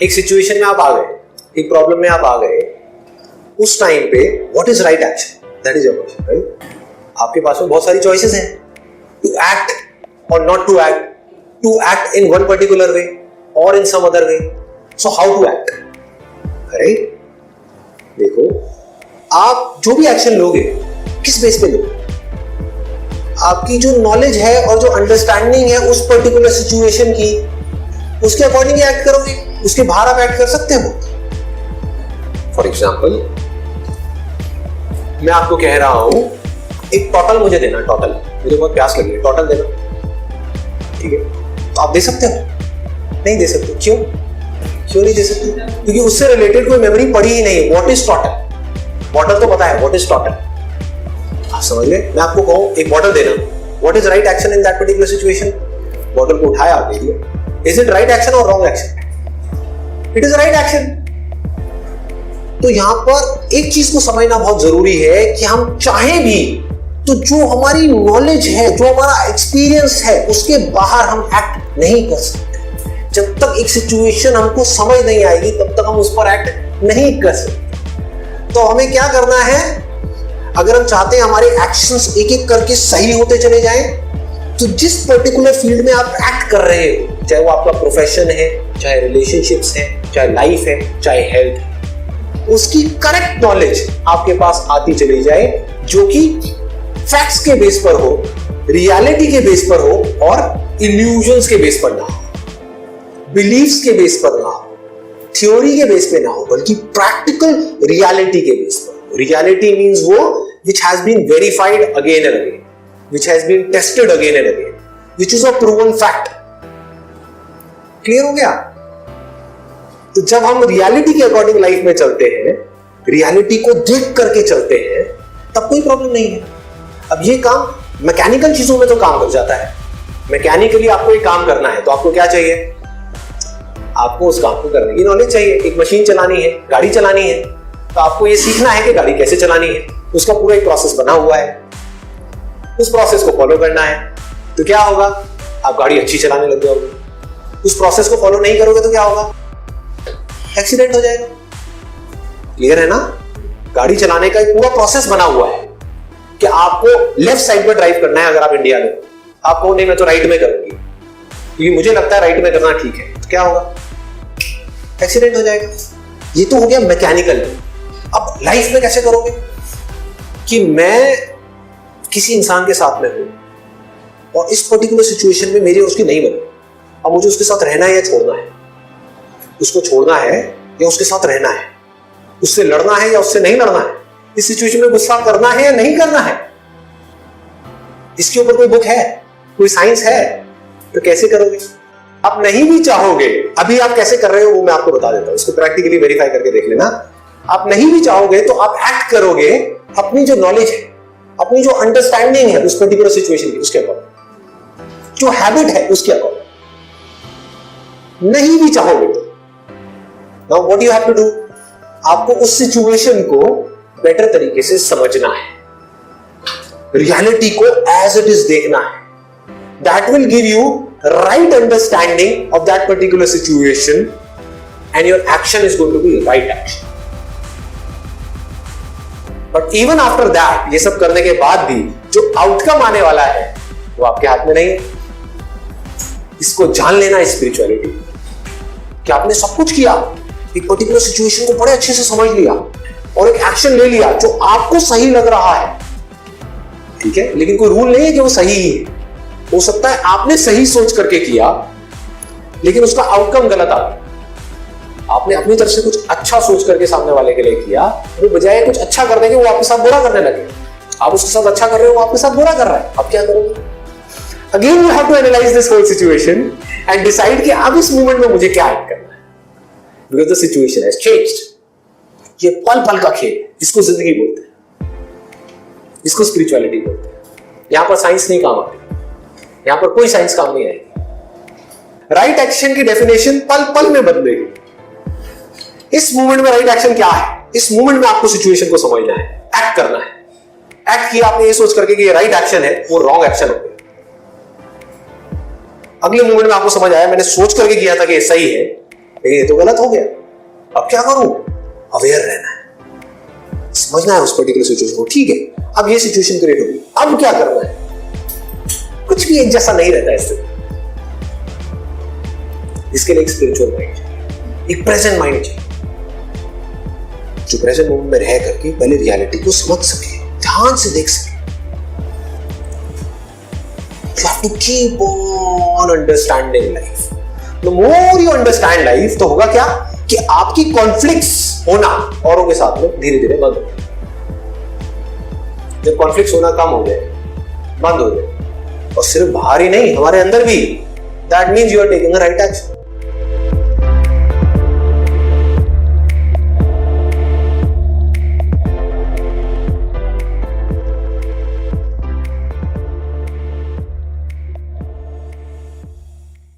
एक सिचुएशन में आप आ गए, एक प्रॉब्लम में आप आ गए, उस टाइम पे what is right action, that is your question, right? आपके पास में बहुत सारी चॉइसेस हैं, टू एक्ट और not to act, to act in one particular way और in some other way, so how to act, right? देखो, आप जो भी एक्शन लोगे किस बेस पे लोगे? आपकी जो नॉलेज है और जो अंडरस्टैंडिंग है उस पर्टिकुलर सिचुएशन की, उसके अकॉर्डिंग एक्ट करोगे, उसके बाहर आप एक्ट कर सकते हो। फॉर एग्जाम्पल, मैं आपको कह रहा हूं एक टोटल मुझे देना, टोटल मुझे बहुत प्यास लगी है, टोटल देना, ठीक है? तो आप दे सकते हो? नहीं दे सकते। क्यों नहीं दे सकते? क्योंकि उससे रिलेटेड कोई मेमोरी पड़ी ही नहीं है। What is total? बॉटल तो पता है, व्हाट इज टोटल? आप समझ गए? मैं आपको कहूं एक बॉटल देना, what is right action in that particular situation? Bottle को उठाया, आप दे दिया। इज इट राइट एक्शन और wrong action? It is right action. तो यहां पर एक चीज को समझना बहुत जरूरी है कि हम चाहे भी तो जो हमारी नॉलेज है, जो हमारा एक्सपीरियंस है, उसके बाहर हम एक्ट नहीं कर सकते। जब तक एक सिचुएशन हमको समझ नहीं आएगी तब तक हम उस पर एक्ट नहीं कर सकते। तो हमें क्या करना है? अगर हम चाहते हैं हमारे एक्शंस एक एक करके सही होते चले जाएं, तो जिस पर्टिकुलर फील्ड में आप एक्ट कर रहे हो, चाहे वो आपका प्रोफेशन है, चाहे रिलेशनशिप्स है, चाहे लाइफ है, चाहे हेल्थ है, उसकी करेक्ट नॉलेज आपके पास आती चली जाए, जो कि फैक्ट्स के बेस पर हो, रियलिटी के बेस पर हो और इल्यूजन्स के बेस पर ना हो, बिलीफ्स के बेस पर ना हो, थ्योरी के बेस पे ना हो, बल्कि प्रैक्टिकल रियलिटी के बेस पर। रियलिटी मींस वो which has been verified again and again, which has been tested again and again, which is a proven fact. Clear हो गया? तो जब हम रियलिटी के अकॉर्डिंग लाइफ में चलते हैं, रियलिटी को देख करके चलते हैं, तब कोई प्रॉब्लम नहीं है। अब ये काम मैकेनिकल चीजों में तो काम कर जाता है। मैकेनिकली आपको एक काम करना है तो आपको क्या चाहिए? आपको उस काम को करने की नॉलेज चाहिए। एक मशीन चलानी है, गाड़ी चलानी है, तो आपको ये सीखना है कि गाड़ी कैसे चलानी है। उसका पूरा एक प्रोसेस बना हुआ है, उस प्रोसेस को फॉलो करना है। तो क्या होगा? आप गाड़ी अच्छी चलाने लग जाओगे। उस प्रोसेस को फॉलो नहीं करोगे तो क्या होगा? एक्सीडेंट हो जाएगा। क्लियर है ना? गाड़ी चलाने का एक पूरा प्रोसेस बना हुआ है कि आपको लेफ्ट साइड पर ड्राइव करना है। अगर आप इंडिया में, आप कहो नहीं मैं तो राइट में करूंगी क्योंकि मुझे लगता है राइट में करना ठीक है, तो क्या होगा? एक्सीडेंट हो जाएगा। ये तो हो गया मैकेनिकल। अब लाइफ में कैसे करोगे? कि मैं किसी इंसान के साथ में हूं और इस पर्टिकुलर सिचुएशन में मेरी और उसकी नहीं बनी। अब मुझे उसके साथ रहना है या छोड़ना है? उसको छोड़ना है या उसके साथ रहना है? उससे लड़ना है या उससे नहीं लड़ना है? इस सिचुएशन में गुस्सा करना है या नहीं करना है? इसके ऊपर कोई बुक है, कोई साइंस है? तो कैसे करोगे? आप नहीं भी चाहोगे, अभी आप कैसे कर रहे हो वो मैं आपको बता देता हूं, इसको प्रैक्टिकली वेरीफाई करके देख लेना। आप नहीं भी चाहोगे तो आप एक्ट करोगे अपनी जो नॉलेज है, अपनी जो अंडरस्टैंडिंग है उस पर्टिकुलर सिचुएशन की, उसके अकॉर्डिंग, जो हैबिट है उसके अकॉर्डिंग। नहीं भी चाहोगे तो now what you have to do? आपको उस सिचुएशन को बेटर तरीके से समझना है, रियलिटी को एज इट इज देखना है। That will give you right understanding of that particular situation and your action is going to be right action. But even after that, ये सब करने के बाद भी जो आउटकम आने वाला है वो आपके हाथ में नहीं है। इसको जान लेना स्पिरिचुअलिटी, कि आपने सब कुछ किया, एक पर्टिकुलर सिचुएशन को बड़े अच्छे से समझ लिया और एक एक्शन ले लिया जो आपको सही लग रहा है, ठीक है? लेकिन कोई रूल नहीं है कि वो सही ही है। हो सकता है आपने सही सोच करके किया लेकिन उसका आउटकम गलत आ गया। आपने अपनी तरफ से कुछ अच्छा सोच करके सामने वाले के लिए किया, वो बजाय कुछ अच्छा करने के वो आपके साथ बुरा करने लगे। आप उसके साथ अच्छा कर रहे हो, वो आपके साथ बुरा कर रहा है। अब क्या करोगे? Again you have to analyse this whole situation and decide कि अब इस मोमेंट में मुझे क्या एक्ट करना है, because the situation has changed. ये पल पल का खेल, इसको जिंदगी बोलते हैं, इसको स्पिरिचुअलिटी बोलते हैं। यहां पर साइंस नहीं काम आती, यहां पर कोई साइंस काम नहीं आएगी। राइट एक्शन की डेफिनेशन पल पल में बदलेगी। इस मोमेंट में राइट एक्शन क्या है? इस मोमेंट में आपको सिचुएशन को समझना है, एक्ट करना है। एक्ट किया आपने ये सोच करके कि ये राइट एक्शन है, वो रॉन्ग एक्शन हो गया। अगले मोमेंट में आपको समझ आया मैंने सोच करके किया था कि ये सही है, लेकिन ये तो गलत हो गया, अब क्या करूं? अवेयर रहना है, समझना है उस पर्टिकुलर सिचुएशन को। ठीक है, अब ये सिचुएशन क्रिएट होगी, अब क्या करना है? कुछ भी एक जैसा नहीं रहता है इससे। इसके लिए एक स्पिरिचुअल माइंड चाहिए, एक प्रेजेंट माइंड चाहिए, जो प्रेजेंट मोमेंट में रह करके पहले रियलिटी को समझ सके, ध्यान से देख सके। You have to keep on understanding life. The more you understand life, तो होगा क्या कि आपकी कॉन्फ्लिक्ट्स होना औरों के साथ में धीरे धीरे बंद हो गए। जब कॉन्फ्लिक्ट्स होना कम हो गए, बंद हो गए, और सिर्फ बाहर ही नहीं, हमारे अंदर भी, that means you are taking a right action.